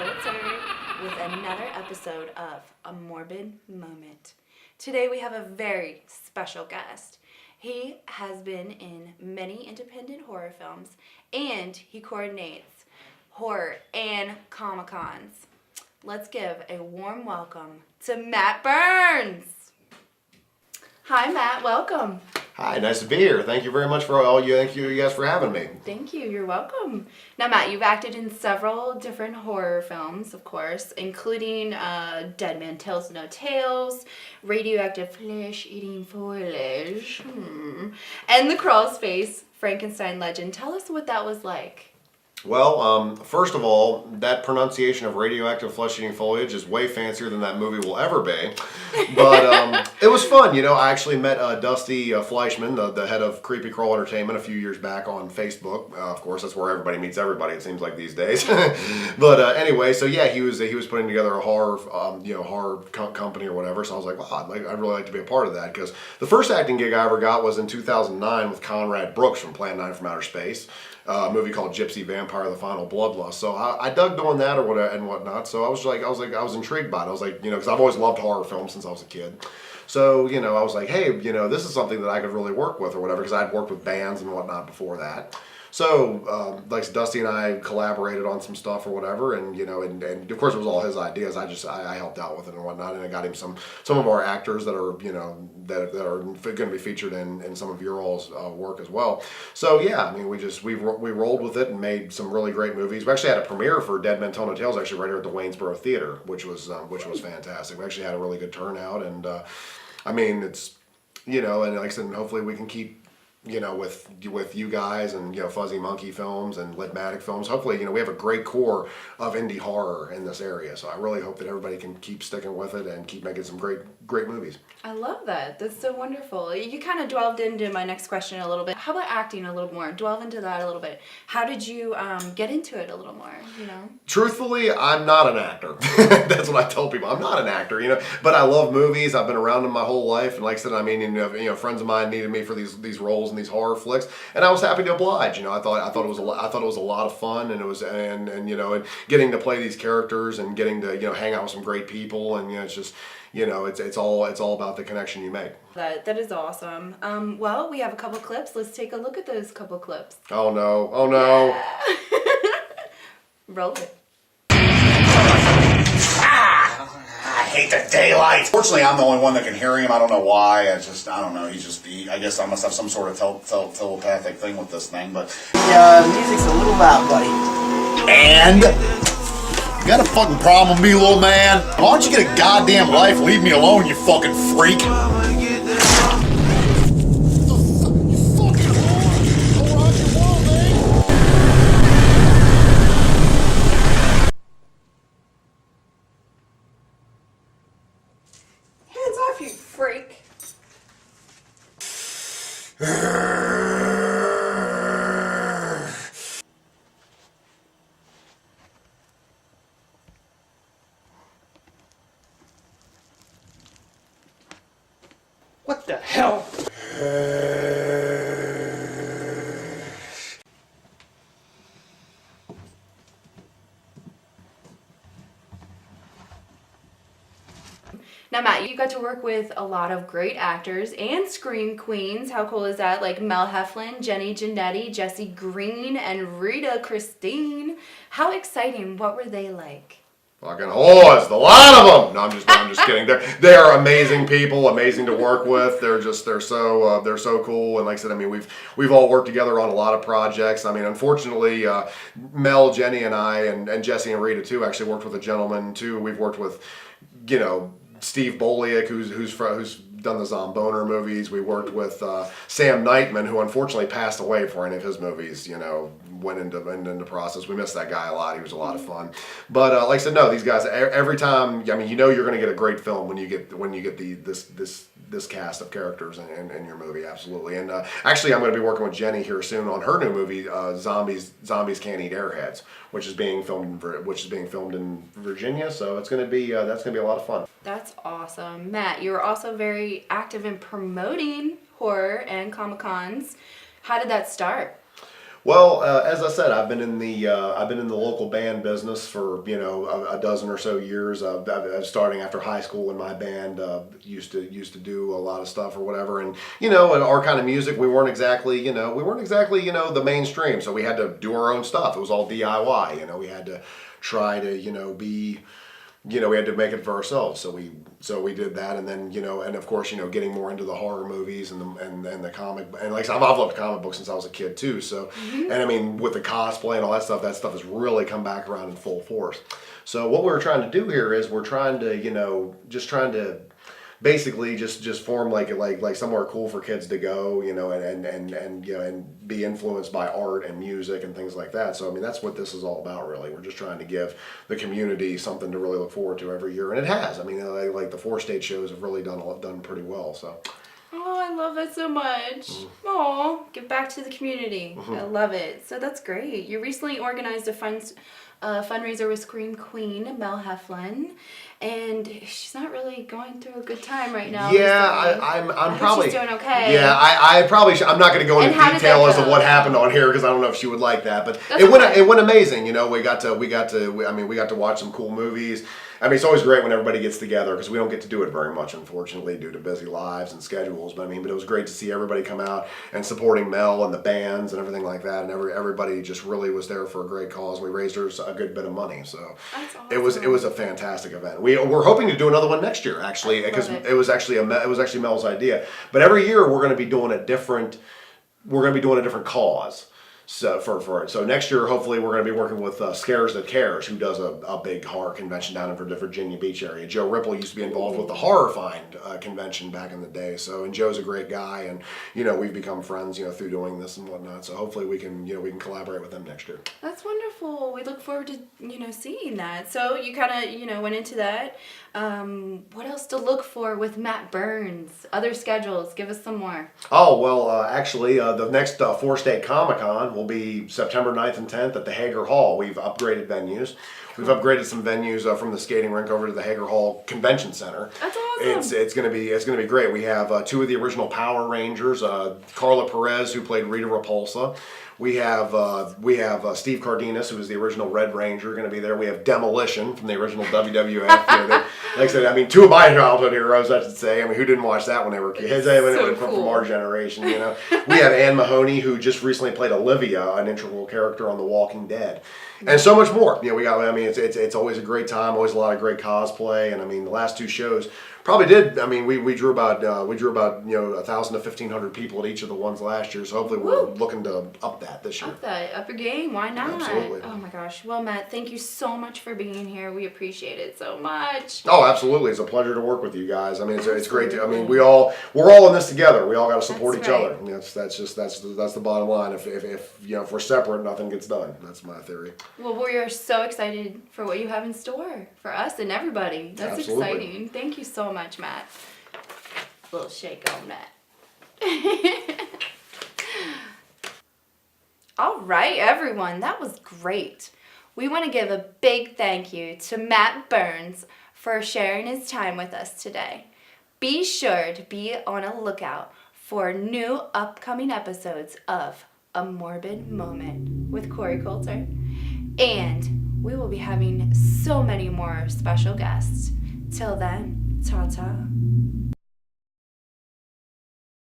Coulter with another episode of A Morbid Moment. Today we have a very special guest. He has been in many independent horror films and he coordinates horror and Comic-Cons. Let's give a warm welcome to Matt Burns. Hi Matt, welcome. Hi, nice to be here. Thank you very much for all you. Thank you guys for having me. Thank you. You're welcome. Now, Matt, you've acted in several different horror films, of course, including Dead Man Tells No Tales, Radioactive Flesh-Eating Foliage, and The Crawl Space, Frankenstein Legend. Tell us what that was like. Well, first of all, that pronunciation of radioactive flesh-eating foliage is way fancier than that movie will ever be. But it was fun. You know, I actually met Dusty Fleischman, the head of Creepy Crawl Entertainment, a few years back on Facebook. Of course, that's where everybody meets everybody, it seems like these days. But anyway, so yeah, he was putting together a horror, horror company or whatever. So I was like, wow, I'd really like to be a part of that, because the first acting gig I ever got was in 2009 with Conrad Brooks from Plan 9 from Outer Space. A movie called Gypsy Vampire: The Final Bloodlust. So I dug doing that or whatever and whatnot. So I was intrigued by it. I was like, because I've always loved horror films since I was a kid. So I was like, hey, this is something that I could really work with or whatever, because I'd worked with bands and whatnot before that. So like Dusty and I collaborated on some stuff or whatever, and and of course it was all his ideas. I helped out with it and whatnot, and I got him some of our actors that are that are going to be featured in some of your all's work as well. So yeah, I mean we rolled with it and made some really great movies. We actually had a premiere for Dead Men Tell No Tales actually right here at the Waynesboro Theater, which was fantastic. We actually had a really good turnout, and I mean it's and like I said, hopefully we can keep with you guys and Fuzzy Monkey Films and Litmatic Films. Hopefully, we have a great core of indie horror in this area. So I really hope that everybody can keep sticking with it and keep making some great movies. I love that. That's so wonderful. You kind of delved into my next question a little bit. How about acting a little more? Delve into that a little bit. How did you get into it a little more? Truthfully, I'm not an actor. That's what I tell people. I'm not an actor, but I love movies. I've been around them my whole life, and like I said, I mean, friends of mine needed me for these roles in these horror flicks, and I was happy to oblige. I thought it was a lot of fun, and it was and getting to play these characters and getting to hang out with some great people, and it's just it's all about the connection you make. That is awesome. Well, we have a couple clips. Let's take a look at those couple clips. Oh no. Yeah. Roll it. I hate the daylight. Fortunately, I'm the only one that can hear him. I don't know why. I don't know. I guess I must have some sort of telepathic thing with this thing, but... The music's a little loud, buddy. And? You got a fucking problem with me, little man? Why don't you get a goddamn life? Leave me alone, you fucking freak. Hands off, you freak. What the hell? Now, Matt, you got to work with a lot of great actors and screen queens. How cool is that? Like Mel Heflin, Jenny Janetti, Jesse Green, and Rita Christine. How exciting. What were they like? Fucking whores, the lot of them. No, I'm just kidding. They are amazing people, amazing to work with. They're so cool. And like I said, I mean, we've all worked together on a lot of projects. I mean, unfortunately, Mel, Jenny, and I, and Jesse and Rita too, actually worked with a gentleman too. We've worked with, Steve Boliak, who's done the Zomboner movies. We worked with Sam Nightman, who unfortunately passed away before any of his movies, went into process. We missed that guy a lot. He was a lot of fun. But like I said, no, these guys, every time, I mean, you're going to get a great film when you get this cast of characters in your movie, absolutely. And actually, I'm going to be working with Jenny here soon on her new movie, Zombies Can't Eat Airheads, which is being filmed in Virginia. So it's going to be that's going to be a lot of fun. That's awesome. Matt, you're also very active in promoting horror and Comic-Cons. How did that start? Well, as I said, I've been in the local band business for a dozen or so years. I was starting after high school when my band used to do a lot of stuff or whatever, and our kind of music we weren't exactly the mainstream, so we had to do our own stuff. It was all DIY. We had to try to be. We had to make it for ourselves, so we did that, and then and of course getting more into the horror movies and the comic, and like I've loved comic books since I was a kid too. So, and I mean with the cosplay and all that stuff has really come back around in full force. So what we're trying to do here is we're trying to just trying to basically just form like somewhere cool for kids to go, and be influenced by art and music and things like that. So I mean that's what this is all about really. We're just trying to give the community something to really look forward to every year, and it has. I mean like the 4-state shows have really done pretty well. So. Oh, I love it so much. Oh, give back to the community. I love it. So that's great. You recently organized a fundraiser with Scream Queen, Mel Heflin, and she's not really going through a good time right now. Yeah, I'm probably. She's doing okay. Yeah, I probably. I'm not going to go into detail as to what happened on here because I don't know if she would like that. But it went amazing. We got to watch some cool movies. I mean, it's always great when everybody gets together because we don't get to do it very much, unfortunately, due to busy lives and schedules. But it was great to see everybody come out and supporting Mel and the bands and everything like that. And everybody just really was there for a great cause. We raised her a good bit of money, so that's awesome. it was a fantastic event. We're hoping to do another one next year, actually, because it was actually Mel's idea. But every year we're going to be doing a different cause. So for it. So next year, hopefully, we're going to be working with Scares That Cares, who does a big horror convention down in the Virginia Beach area. Joe Ripple used to be involved with the Horror Find convention back in the day. So, and Joe's a great guy, and we've become friends, through doing this and whatnot. So hopefully, we can collaborate with them next year. That's wonderful. We look forward to seeing that. So you kind of went into that. What else to look for with Matt Burns? Other schedules? Give us some more. Oh well, actually, the next 4-State Comic-Con will be September 9th and 10th at the Hager Hall. We've upgraded venues. We've upgraded some venues from the skating rink over to the Hager Hall Convention Center. That's awesome. It's gonna be great. We have 2 of the original Power Rangers, Carla Perez, who played Rita Repulsa. We have Steve Cardenas, who was the original Red Ranger, going to be there. We have Demolition from the original WWF. Like I said, 2 of my childhood heroes, I should say. Who didn't watch that when they were kids? From our generation, We have Anne Mahoney, who just recently played Olivia, an integral character on The Walking Dead, and so much more. We got. It's always a great time. Always a lot of great cosplay, and the last 2 shows. Probably did. We drew about 1,000 to 1,500 people at each of the ones last year. So hopefully we're looking to up that this year. Up your game. Why not? Absolutely. Oh my gosh. Well, Matt, thank you so much for being here. We appreciate it so much. Oh, absolutely. It's a pleasure to work with you guys. It's great to. We're all in this together. We all got to support each other. That's the bottom line. If we're separate, nothing gets done. That's my theory. Well, we are so excited for what you have in store for us and everybody. That's absolutely exciting. Thank you so much, Matt. A little shake on that. All right, everyone. That was great. We want to give a big thank you to Matt Burns for sharing his time with us today. Be sure to be on a lookout for new upcoming episodes of A Morbid Moment with Cori Coulter. And we will be having so many more special guests. Till then, ta-ta.